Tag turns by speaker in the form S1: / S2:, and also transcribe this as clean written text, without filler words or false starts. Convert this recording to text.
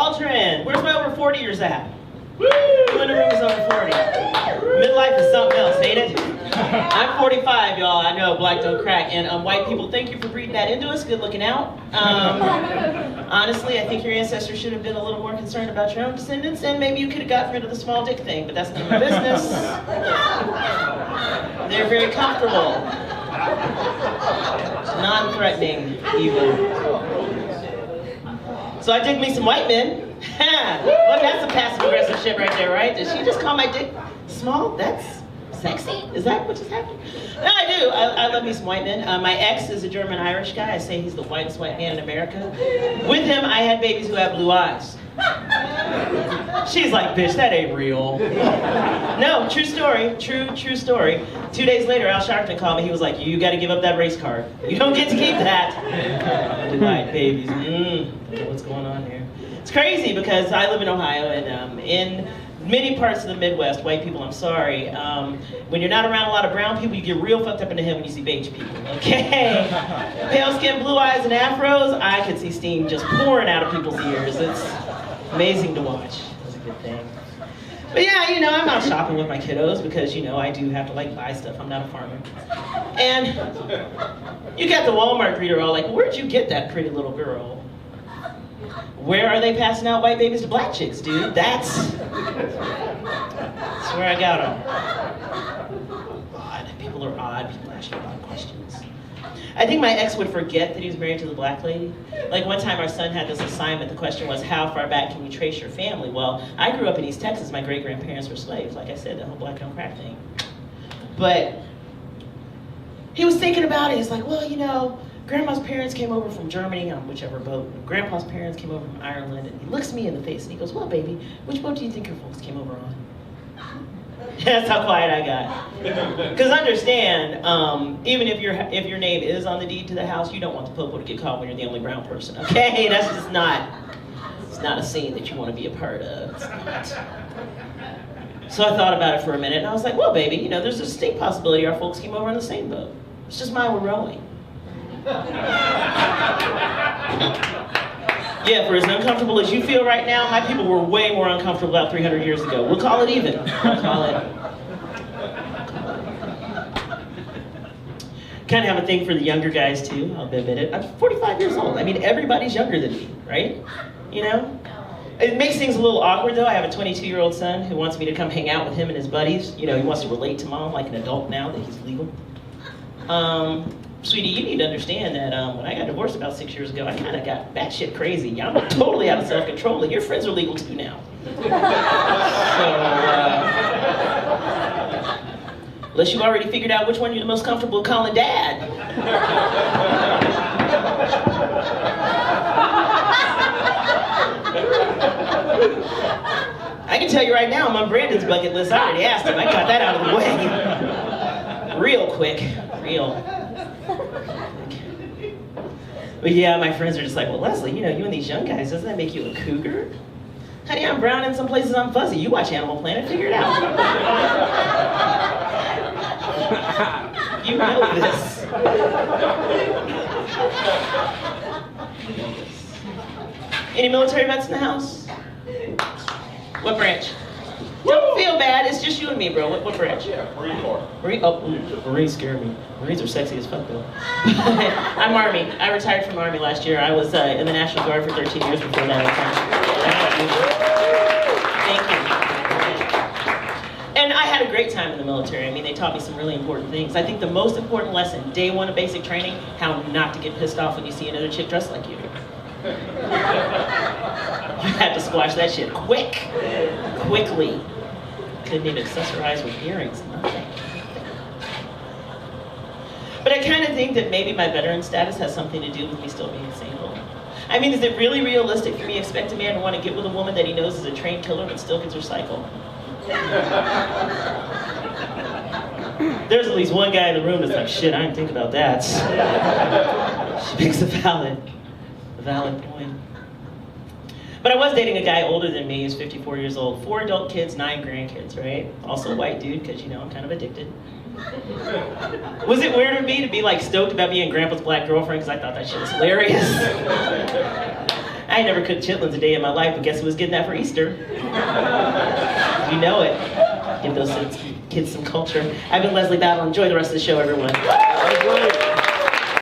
S1: Aldrin, where's my over 40ers at? Woo! Who in the room is over 40? Midlife is something else, ain't it? I'm 45, y'all. I know, black don't crack. And white people, thank you for breathing that into us. Good looking out. Honestly, I think your ancestors should have been a little more concerned about your own descendants, and maybe you could have gotten rid of the small dick thing, but that's none of my business. They're very comfortable. Non-threatening, evil. So I dig me some white men. Well, that's some passive-aggressive shit right there, right? Did she just call my dick small? That's sexy? Is that what just happened? No, I do. I love me some white men. My ex is a German-Irish guy. I say he's the whitest white man in America. With him, I had babies who have blue eyes. She's like, bitch, that ain't real. No, true story. True story. 2 days later, Al Sharpton called me. He was like, you got to give up that race card. You don't get to keep that. Blue-eyed babies. I don't know what's going on here. It's crazy because I live in Ohio, and in many parts of the Midwest, white people, I'm sorry, when you're not around a lot of brown people, you get real fucked up in the head when you see beige people, okay? Pale skin, blue eyes, and afros, I could see steam just pouring out of people's ears. It's amazing to watch. It's a good thing. But yeah, you know, I'm out shopping with my kiddos because, you know, I do have to, like, buy stuff. I'm not a farmer. And you got the Walmart greeter all like, where'd you get that pretty little girl? Where are they passing out white babies to black chicks, dude? That's where I got them. Odd. People are odd. People ask you odd questions. I think my ex would forget that he was married to the black lady. Like one time our son had this assignment. The question was, how far back can you trace your family? Well, I grew up in East Texas. My great-grandparents were slaves. Like I said, the whole black don't crack thing. But he was thinking about it. He's like, well, you know, Grandma's parents came over from Germany on whichever boat. Grandpa's parents came over from Ireland. And he looks me in the face and he goes, well, baby, which boat do you think your folks came over on? That's how quiet I got. Because understand, even if your name is on the deed to the house, you don't want the popo to get caught when you're the only brown person, okay? That's just not, it's not a scene that you want to be a part of. It's not. So I thought about it for a minute and I was like, well, baby, you know, there's a distinct possibility our folks came over on the same boat. It's just mine were rowing. Yeah, for as uncomfortable as you feel right now, my people were way more uncomfortable about 300 years ago. We'll call it even. We'll call it. Kind of have a thing for the younger guys too, I'll admit it. I'm 45 years old. I mean, everybody's younger than me, right? You know? It makes things a little awkward though. I have a 22-year-old son who wants me to come hang out with him and his buddies. You know, he wants to relate to mom like an adult now that he's legal. Sweetie, you need to understand that when I got divorced about 6 years ago, I kind of got batshit crazy. I'm totally out of self-control, and your friends are legal too now. So, unless you already figured out which one you're the most comfortable calling dad. I can tell you right now, I'm on Brandon's bucket list. I already asked him. I got that out of the way. Real quick. Real. But yeah, my friends are just like, well, Leslie, you know, you and these young guys, doesn't that make you a cougar? Honey, I'm brown in some places I'm fuzzy. You watch Animal Planet, figure it out. You know this. Any military vets in the house? What branch? Don't feel bad, it's just you and me, bro. What branch?
S2: Yeah, Marine Corps.
S1: Marines scare me. Marines are sexy as fuck, though. I'm Army. I retired from Army last year. I was in the National Guard for 13 years before that. Thank you. And I had a great time in the military. I mean, they taught me some really important things. I think the most important lesson, day one of basic training, how not to get pissed off when you see another chick dressed like you. You had to squash that shit quickly. Couldn't even accessorize with earrings, nothing. But I kind of think that maybe my veteran status has something to do with me still being single. I mean, is it really realistic for me to expect a man to want to get with a woman that he knows is a trained killer but still gets her cycle? There's at least one guy in the room that's like, shit, I didn't think about that. She makes a valid point. But I was dating a guy older than me. He's 54 years old. 4 adult kids, 9 grandkids, right? Also a white dude, because, you know, I'm kind of addicted. Was it weird of me to be, like, stoked about being Grandpa's black girlfriend? Because I thought that shit was hilarious. I I ain't never cooked chitlins a day in my life, but guess who was getting that for Easter? You know it. Give those kids some culture. I've been Leslie Battle. Enjoy the rest of the show, everyone.